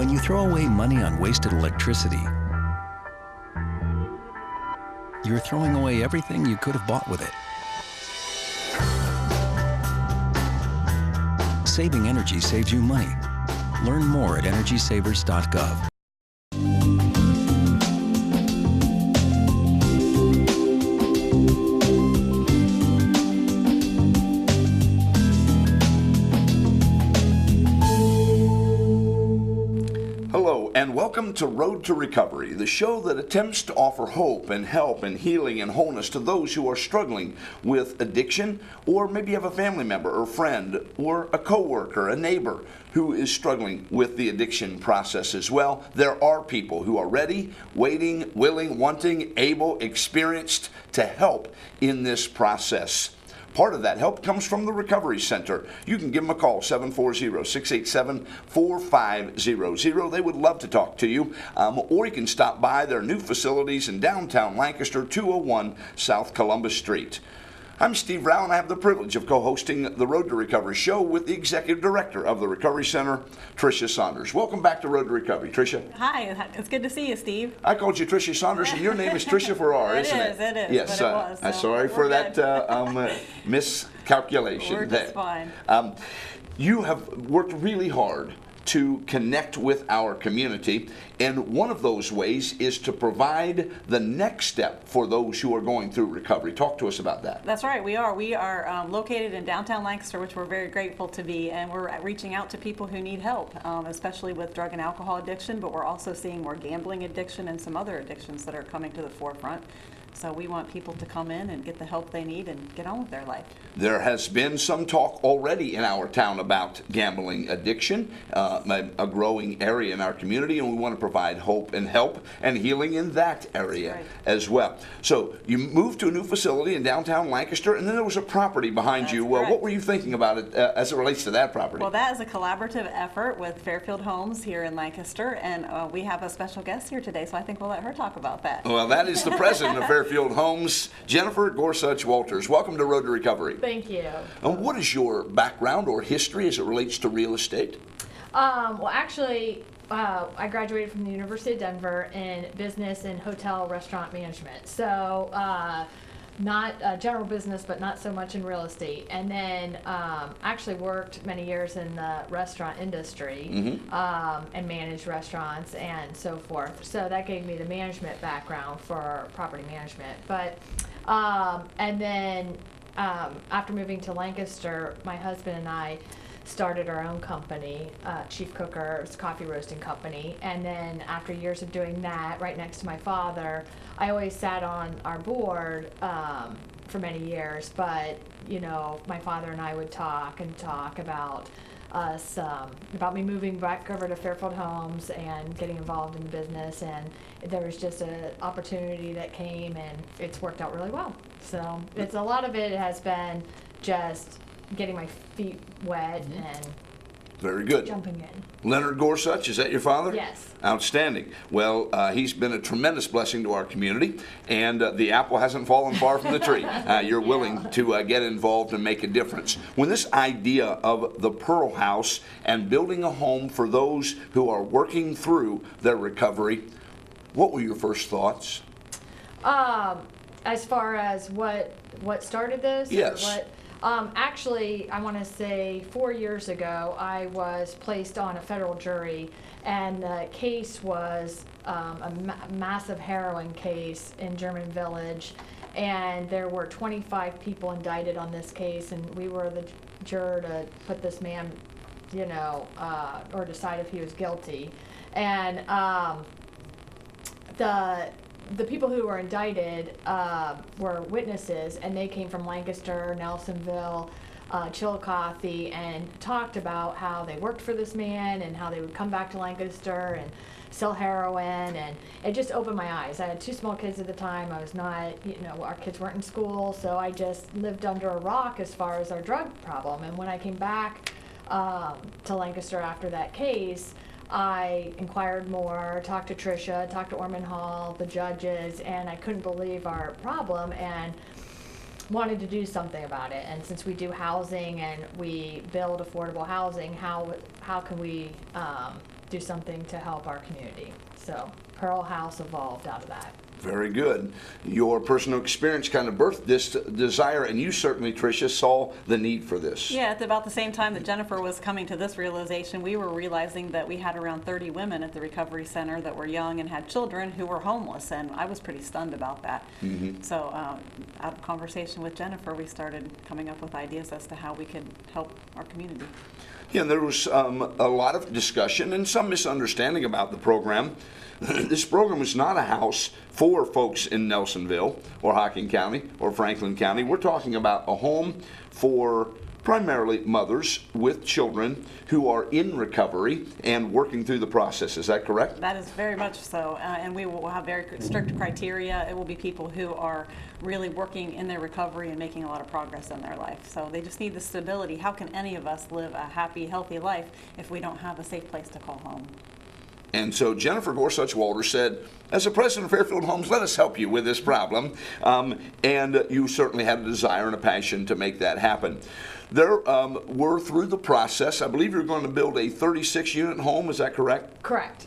When you throw away money on wasted electricity, you're throwing away everything you could have bought with it. Saving energy saves you money. Learn more at EnergySavers.gov. Hello, and welcome to Road to Recovery, the show that attempts to offer hope and help and healing and wholeness to those who are struggling with addiction, or maybe you have a family member or friend or a coworker, a neighbor who is struggling with the addiction process as well. There are people who are ready, waiting, willing, wanting, able, experienced to help in this process. Part of that help comes from the Recovery Center. You can give them a call, 740-687-4500. They would love to talk to you. Or you can stop by their new facilities in downtown Lancaster, 201 South Columbus Street. I'm Steve Rao, and I have the privilege of co-hosting the Road to Recovery show with the Executive Director of the Recovery Center, Tricia Saunders. Welcome back to Road to Recovery, Tricia. Hi, it's good to see you, Steve. I called you Tricia Saunders, and your name is Tricia Farrar, isn't it? It is. Yes, but it was, I'm sorry for that miscalculation. We're just fine. You have worked really hard to connect with our community, and one of those ways is to provide the next step for those who are going through recovery. Talk to us about that. That's right, we are. We are located in downtown Lancaster, which we're very grateful to be, and we're reaching out to people who need help, especially with drug and alcohol addiction, but we're also seeing more gambling addiction and some other addictions that are coming to the forefront. So we want people to come in and get the help they need and get on with their life. There has been some talk already in our town about gambling addiction, a growing area in our community, and we want to provide hope and help and healing in that area as well. So you moved to a new facility in downtown Lancaster, and then there was a property behind you. What were you thinking about it as it relates to that property? Well, that is a collaborative effort with Fairfield Homes here in Lancaster, and we have a special guest here today, so I think we'll let her talk about that. Well, that is the president of Fairfield Homes, Jennifer Gorsuch Walters. Welcome to Road to Recovery. Thank you. And what is your background or history as it relates to real estate? Well, actually, I graduated from the University of Denver in business and hotel restaurant management. So not general business, but not so much in real estate. And then actually worked many years in the restaurant industry and managed restaurants and so forth. So that gave me the management background for property management. But and then after moving to Lancaster, my husband and I started our own company, Chief Cookers Coffee Roasting Company. And then after years of doing that, right next to my father, I always sat on our board for many years. But, you know, my father and I would talk about us, about me moving back over to Fairfield Homes and getting involved in the business. And there was just an opportunity that came, and it's worked out really well. So it's a lot of it has been just getting my feet wet and very good. Jumping in. Leonard Gorsuch, is that your father? Yes. Outstanding. Well, he's been a tremendous blessing to our community, and the apple hasn't fallen far from the tree. You're willing to get involved and make a difference. When this idea of the Pearl House and building a home for those who are working through their recovery, what were your first thoughts? As far as what started this? Yes. Or what? Actually, I want to say 4 years ago, I was placed on a federal jury, and the case was a massive heroin case in German Village, and there were 25 people indicted on this case, and we were the juror to put this man, you know, or decide if he was guilty. And the people who were indicted were witnesses, and they came from Lancaster, Nelsonville, Chillicothe, and talked about how they worked for this man and how they would come back to Lancaster and sell heroin, and it just opened my eyes. I had 2 small kids at the time. I was not, you know, our kids weren't in school, so I just lived under a rock as far as our drug problem. And when I came back to Lancaster after that case, I inquired more, talked to Tricia, talked to Orman Hall, the judges, and I couldn't believe our problem and wanted to do something about it. And since we do housing and we build affordable housing, how can we do something to help our community. So Pearl House evolved out of that. Very good. Your personal experience kind of birthed this desire, and you certainly, Tricia, saw the need for this. Yeah, at about the same time that Jennifer was coming to this realization, we were realizing that we had around 30 women at the recovery center that were young and had children who were homeless, and I was pretty stunned about that. So out of conversation with Jennifer, we started coming up with ideas as to how we could help our community. Yeah, and there was a lot of discussion and some misunderstanding about the program. This program is not a house for folks in Nelsonville or Hocking County or Franklin County. We're talking about a home for primarily mothers with children who are in recovery and working through the process. Is that correct? That is very much so, and we will have very strict criteria. It will be people who are really working in their recovery and making a lot of progress in their life. So they just need the stability. How can any of us live a happy, healthy life if we don't have a safe place to call home? And so Jennifer Gorsuch Walters said, as a president of Fairfield Homes, let us help you with this problem. And you certainly had a desire and a passion to make that happen. There were, through the process, I believe you're going to build a 36-unit home, is that correct? Correct.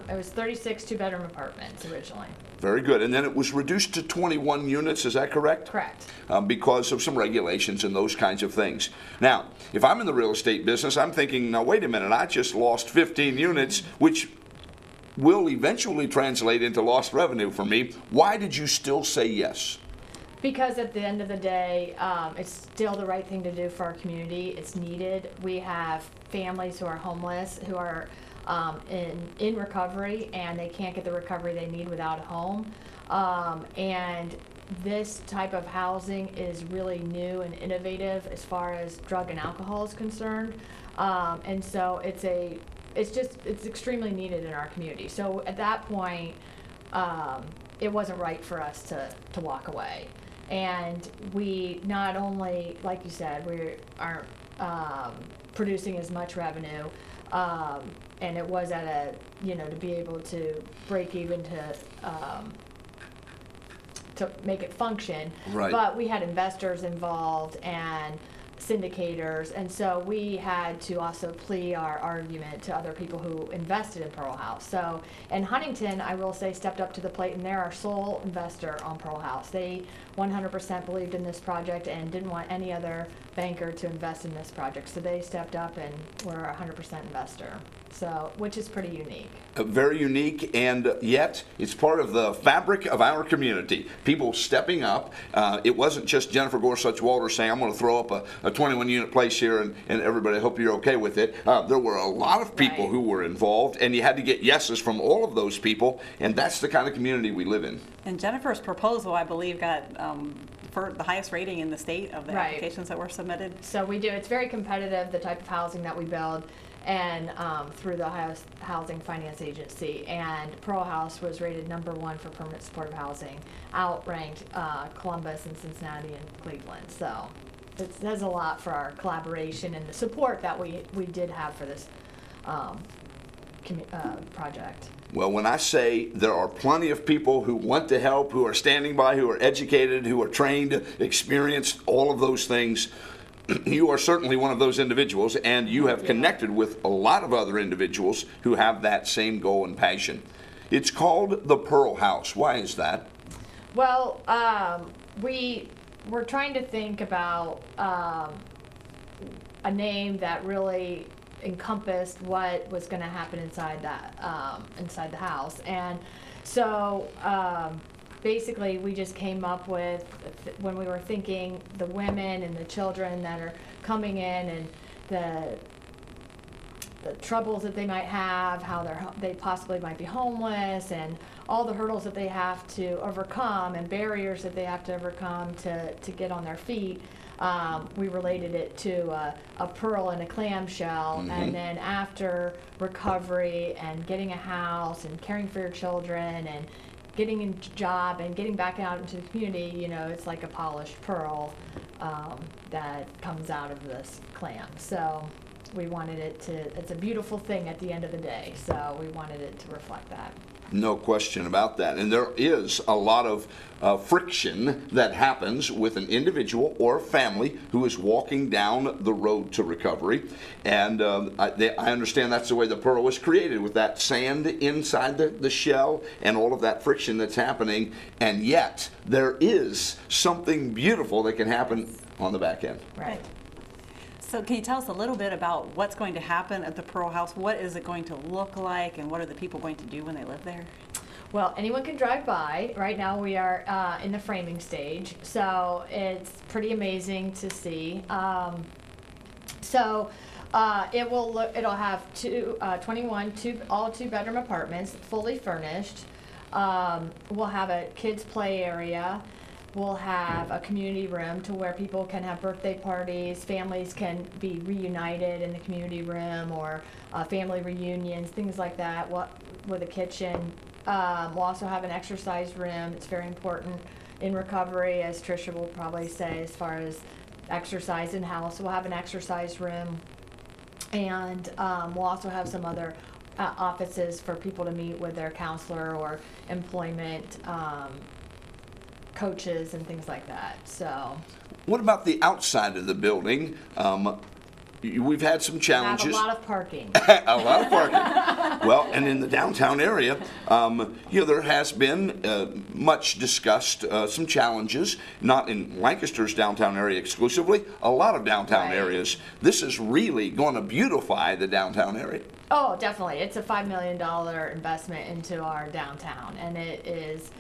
It was 36 two-bedroom apartments originally. Very good. And then it was reduced to 21 units, is that correct? Correct. Because of some regulations and those kinds of things. Now, if I'm in the real estate business, I'm thinking, now wait a minute, I just lost 15 units, which will eventually translate into lost revenue for me. Why did you still say yes? Because at the end of the day, it's still the right thing to do for our community. It's needed. We have families who are homeless, who are in recovery, and they can't get the recovery they need without a home. And this type of housing is really new and innovative as far as drug and alcohol is concerned. And so it's extremely needed in our community. So at that point, it wasn't right for us to walk away. And we not only, like you said, we aren't producing as much revenue, and it was at a, to be able to break even to make it function. Right. But we had investors involved and syndicators, and so we had to also plea our argument to other people who invested in Pearl House. So, and Huntington, I will say, stepped up to the plate, and they're our sole investor on Pearl House. They 100% believed in this project and didn't want any other banker to invest in this project. So they stepped up and were a 100% investor. So, which is pretty unique. Very unique, and yet it's part of the fabric of our community. People stepping up. It wasn't just Jennifer Gorsuch Walters saying, I'm going to throw up a 21-unit place here, and everybody, I hope you're okay with it. There were a lot of people who were involved, and you had to get yeses from all of those people, and that's the kind of community we live in. And Jennifer's proposal, I believe, got for the highest rating in the state of the applications that were submitted. So we do. It's very competitive, the type of housing that we build, and through the Ohio Housing Finance Agency. And Pearl House was rated #1 for permanent supportive housing, outranked Columbus and Cincinnati and Cleveland. So it says a lot for our collaboration and the support that we did have for this project. Well, when I say there are plenty of people who want to help, who are standing by, who are educated, who are trained, experienced, all of those things, you are certainly one of those individuals, and you have connected with a lot of other individuals who have that same goal and passion. It's called the Pearl House. Why is that? Well, we were trying to think about a name that really encompassed what was going to happen inside the house, and so basically we just came up with, when we were thinking the women and the children that are coming in and the troubles that they might have, how they possibly might be homeless, and all the hurdles that they have to overcome and barriers that they have to overcome to get on their feet. We related it to a pearl in a clamshell, and then after recovery and getting a house and caring for your children and getting a job and getting back out into the community, it's like a polished pearl that comes out of this clam. So we wanted it to, it's a beautiful thing at the end of the day, so we wanted it to reflect that. No question about that. And there is a lot of friction that happens with an individual or a family who is walking down the road to recovery. And I understand that's the way the pearl was created, with that sand inside the shell and all of that friction that's happening. And yet there is something beautiful that can happen on the back end. Right. So can you tell us a little bit about what's going to happen at the Pearl House? What is it going to look like, and what are the people going to do when they live there? Well, anyone can drive by. Right now we are in the framing stage, so it's pretty amazing to see. It will look. It'll have 21 all two-bedroom apartments, fully furnished. We'll have a kids' play area. We'll have a community room to where people can have birthday parties, families can be reunited in the community room, or family reunions, things like that, with a kitchen. We'll also have an exercise room. It's very important in recovery, as Tricia will probably say, as far as exercise in-house. We'll have an exercise room, and we'll also have some other offices for people to meet with their counselor or employment coaches and things like that. So, what about the outside of the building? We've had some challenges. Have a lot of parking. A lot of parking. Well, and in the downtown area, there has been much discussed some challenges, not in Lancaster's downtown area exclusively, a lot of downtown areas. This is really going to beautify the downtown area. Oh, definitely. It's a $5 million investment into our downtown, and it is,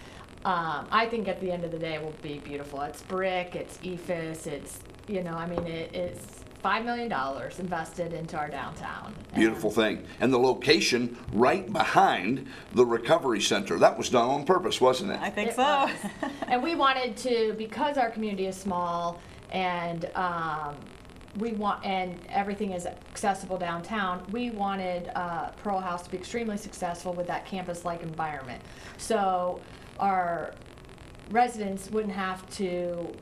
I think at the end of the day, it will be beautiful. It's brick, it's EFS, it's, it's $5 million invested into our downtown. Beautiful thing. And the location right behind the recovery center. That was done on purpose, wasn't it? I think so. And we wanted to, because our community is small and and everything is accessible downtown, we wanted Pearl House to be extremely successful with that campus-like environment. So our residents wouldn't have to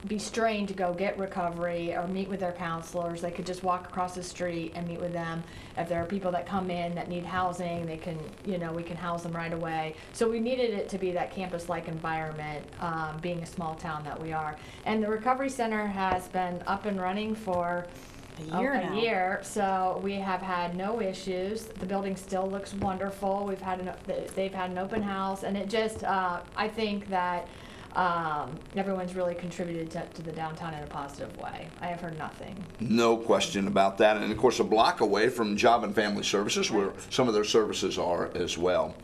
be strained to go get recovery or meet with their counselors. They could just walk across the street and meet with them. If there are people that come in that need housing, they can, we can house them right away. So we needed it to be that campus-like environment, being a small town that we are. And the recovery center has been up and running for a year. So we have had no issues. The building still looks wonderful. They've had an open house, and it just, I think that everyone's really contributed to the downtown in a positive way. I have heard nothing. No question about that. And of course, a block away from Job and Family Services, where some of their services are as well.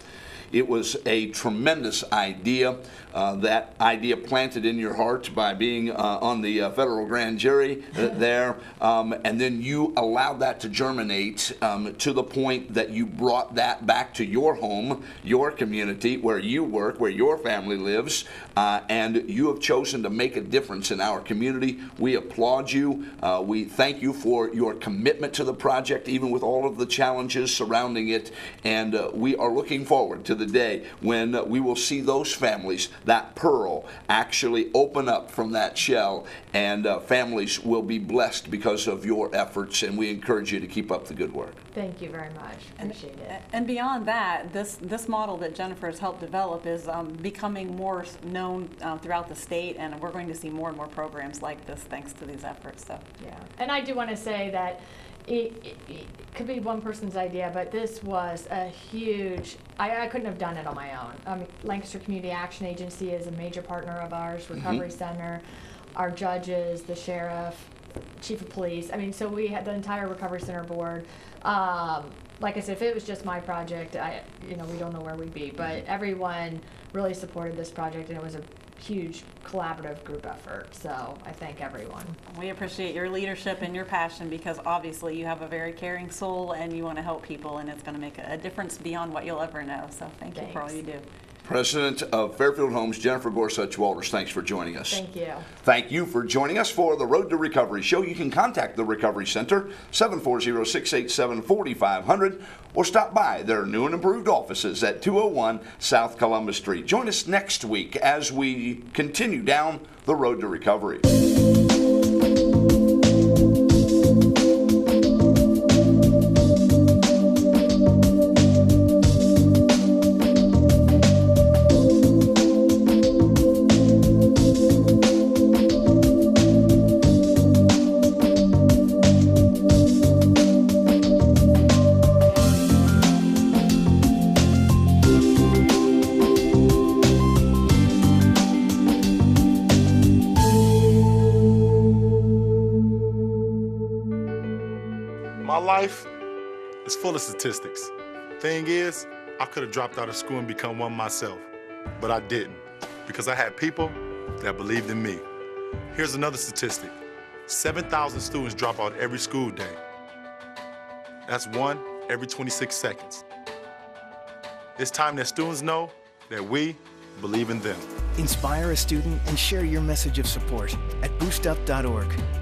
It was a tremendous idea. That idea planted in your heart by being on the federal grand jury there, and then you allowed that to germinate to the point that you brought that back to your home, your community, where you work, where your family lives, and you have chosen to make a difference in our community. We applaud you. We thank you for your commitment to the project, even with all of the challenges surrounding it, and we are looking forward to the day when we will see those families, that pearl, actually open up from that shell, and families will be blessed because of your efforts, and we encourage you to keep up the good work. Thank you very much. Appreciate it. And beyond that, this model that Jennifer has helped develop is becoming more known throughout the state, and we're going to see more and more programs like this thanks to these efforts. So yeah, and I do want to say that it could be one person's idea, but this was a huge, I couldn't have done it on my own. Lancaster Community Action Agency is a major partner of ours, Recovery Center, our judges, the sheriff, chief of police. So we had the entire Recovery Center board. Like I said, if it was just my project, we don't know where we'd be, but everyone really supported this project, and it was a huge collaborative group effort. So I thank everyone. We appreciate your leadership and your passion, because obviously you have a very caring soul and you want to help people, and it's going to make a difference beyond what you'll ever know. So thank you for all you do. President of Fairfield Homes, Jennifer Gorsuch Walters, thanks for joining us. Thank you. Thank you for joining us for the Road to Recovery show. You can contact the Recovery Center, 740-687-4500, or stop by their new and improved offices at 201 South Columbus Street. Join us next week as we continue down the road to recovery. life is full of statistics. Thing is, I could have dropped out of school and become one myself, but I didn't because I had people that believed in me. Here's another statistic. 7,000 students drop out every school day. That's one every 26 seconds. It's time that students know that we believe in them. Inspire a student and share your message of support at boostup.org.